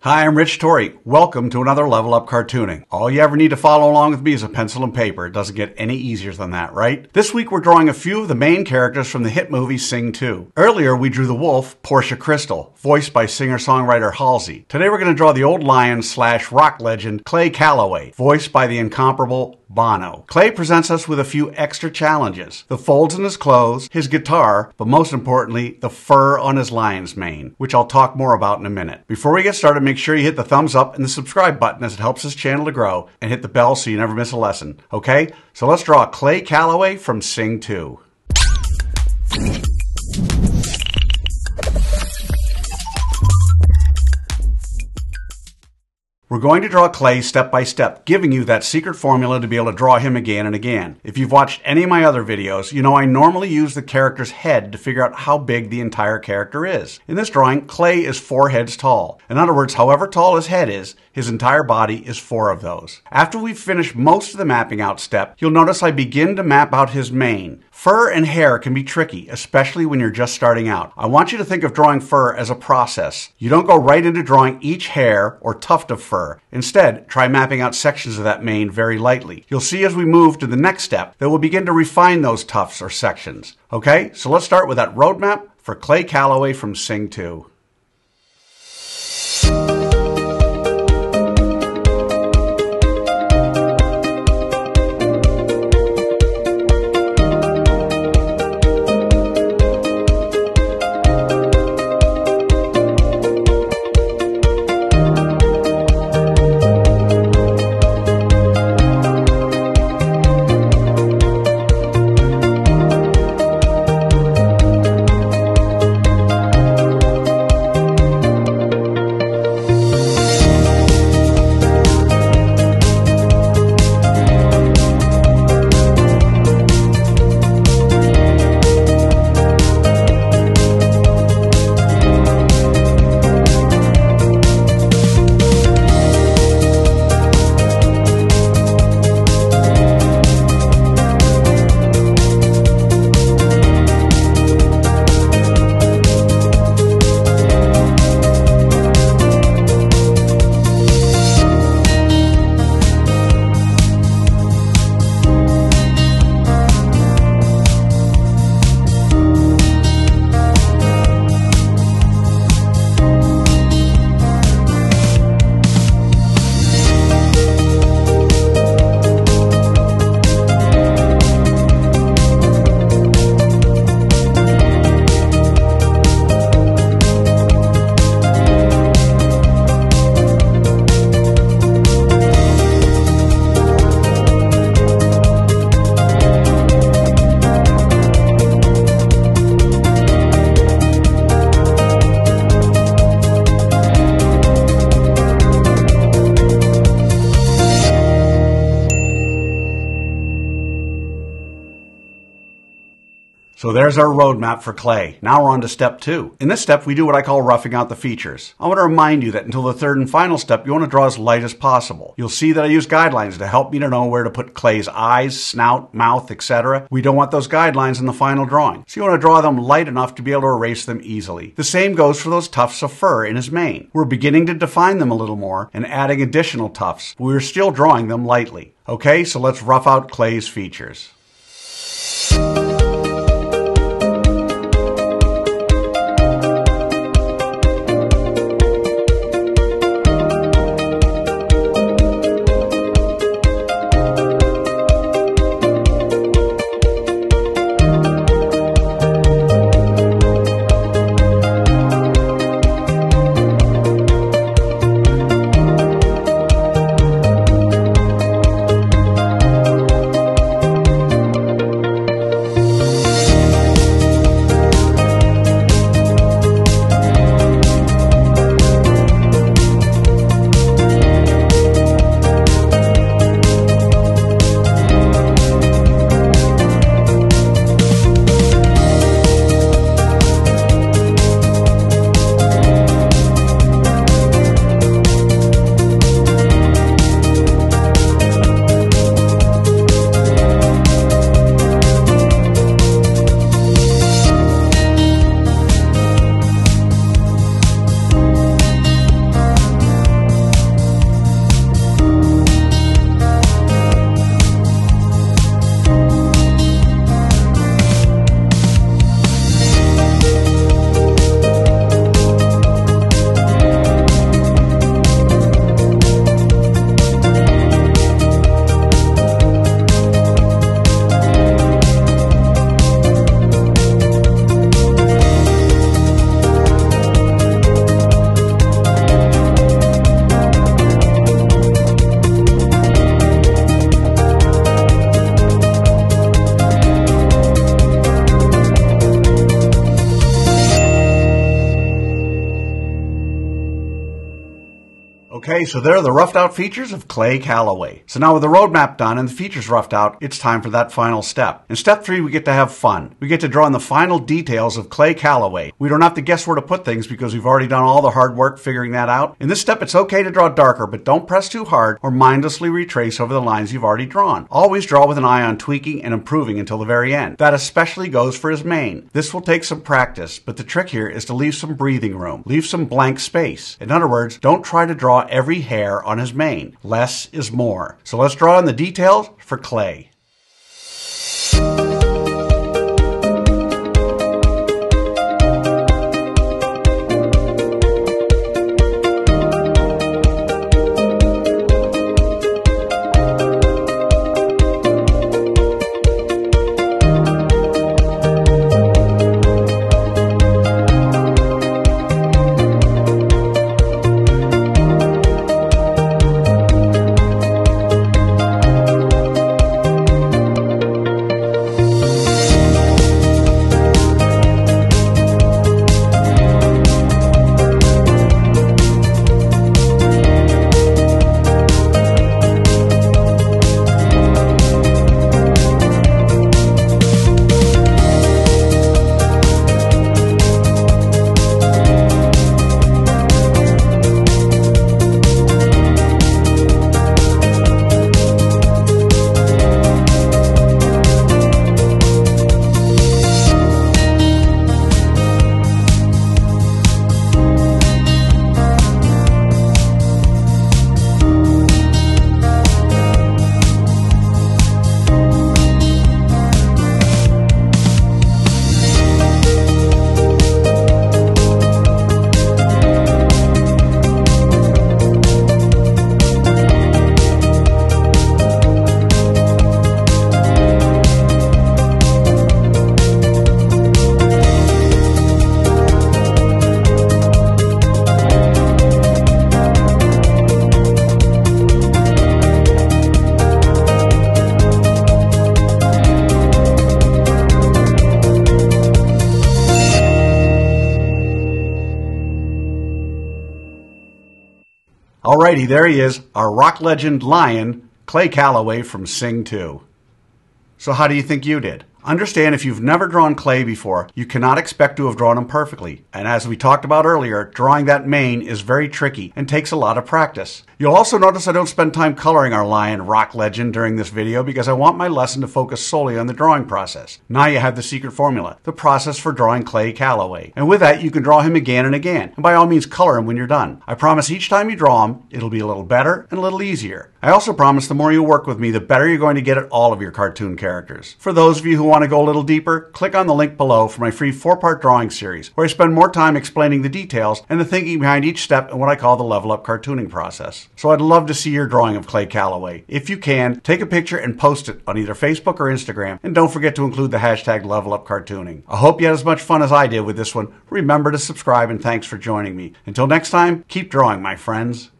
Hi, I'm Rich Torrey. Welcome to another Level Up Cartooning. All you ever need to follow along with me is a pencil and paper. It doesn't get any easier than that, right? This week we're drawing a few of the main characters from the hit movie Sing 2. Earlier we drew the wolf, Portia Crystal, voiced by singer-songwriter Halsey. Today we're going to draw the old lion/rock legend Clay Calloway, voiced by the incomparable Bono. Clay presents us with a few extra challenges. The folds in his clothes, his guitar, but most importantly, the fur on his lion's mane, which I'll talk more about in a minute. Before we get started, make sure you hit the thumbs up and the subscribe button as it helps this channel to grow, and hit the bell so you never miss a lesson. Okay? So let's draw Clay Calloway from Sing 2. We're going to draw Clay step by step, giving you that secret formula to be able to draw him again and again. If you've watched any of my other videos, you know I normally use the character's head to figure out how big the entire character is. In this drawing, Clay is 4 heads tall. In other words, however tall his head is, his entire body is 4 of those. After we've finished most of the mapping out step, you'll notice I begin to map out his mane. Fur and hair can be tricky, especially when you're just starting out. I want you to think of drawing fur as a process. You don't go right into drawing each hair or tuft of fur. Instead, try mapping out sections of that mane very lightly. You'll see as we move to the next step that we'll begin to refine those tufts or sections. Okay, so let's start with that roadmap for Clay Calloway from Sing 2. So there's our roadmap for Clay. Now we're on to step 2. In this step, we do what I call roughing out the features. I want to remind you that until the third and final step, you want to draw as light as possible. You'll see that I use guidelines to help me to know where to put Clay's eyes, snout, mouth, etc. We don't want those guidelines in the final drawing, so you want to draw them light enough to be able to erase them easily. The same goes for those tufts of fur in his mane. We're beginning to define them a little more and adding additional tufts, but we're still drawing them lightly. Okay, so let's rough out Clay's features. Okay, so there are the roughed out features of Clay Calloway. So now with the roadmap done and the features roughed out, it's time for that final step. In step 3, we get to have fun. We get to draw in the final details of Clay Calloway. We don't have to guess where to put things because we've already done all the hard work figuring that out. In this step, it's okay to draw darker, but don't press too hard or mindlessly retrace over the lines you've already drawn. Always draw with an eye on tweaking and improving until the very end. That especially goes for his mane. This will take some practice, but the trick here is to leave some breathing room. Leave some blank space. In other words, don't try to draw every hair on his mane. Less is more. So let's draw in the details for Clay. Alrighty, there he is, our rock legend lion, Clay Calloway from Sing 2. So how do you think you did? Understand, if you've never drawn Clay before, you cannot expect to have drawn him perfectly. And as we talked about earlier, drawing that mane is very tricky and takes a lot of practice. You'll also notice I don't spend time coloring our lion rock legend during this video because I want my lesson to focus solely on the drawing process. Now you have the secret formula, the process for drawing Clay Calloway. And with that, you can draw him again and again. And by all means, color him when you're done. I promise each time you draw him, it'll be a little better and a little easier. I also promise the more you work with me, the better you're going to get at all of your cartoon characters. For those of you who want to go a little deeper, click on the link below for my free 4-part drawing series, where I spend more time explaining the details and the thinking behind each step in what I call the level up cartooning process. So I'd love to see your drawing of Clay Calloway. If you can, take a picture and post it on either Facebook or Instagram, and don't forget to include the hashtag #LevelUpCartooning. I hope you had as much fun as I did with this one. Remember to subscribe, and thanks for joining me. Until next time, keep drawing, my friends.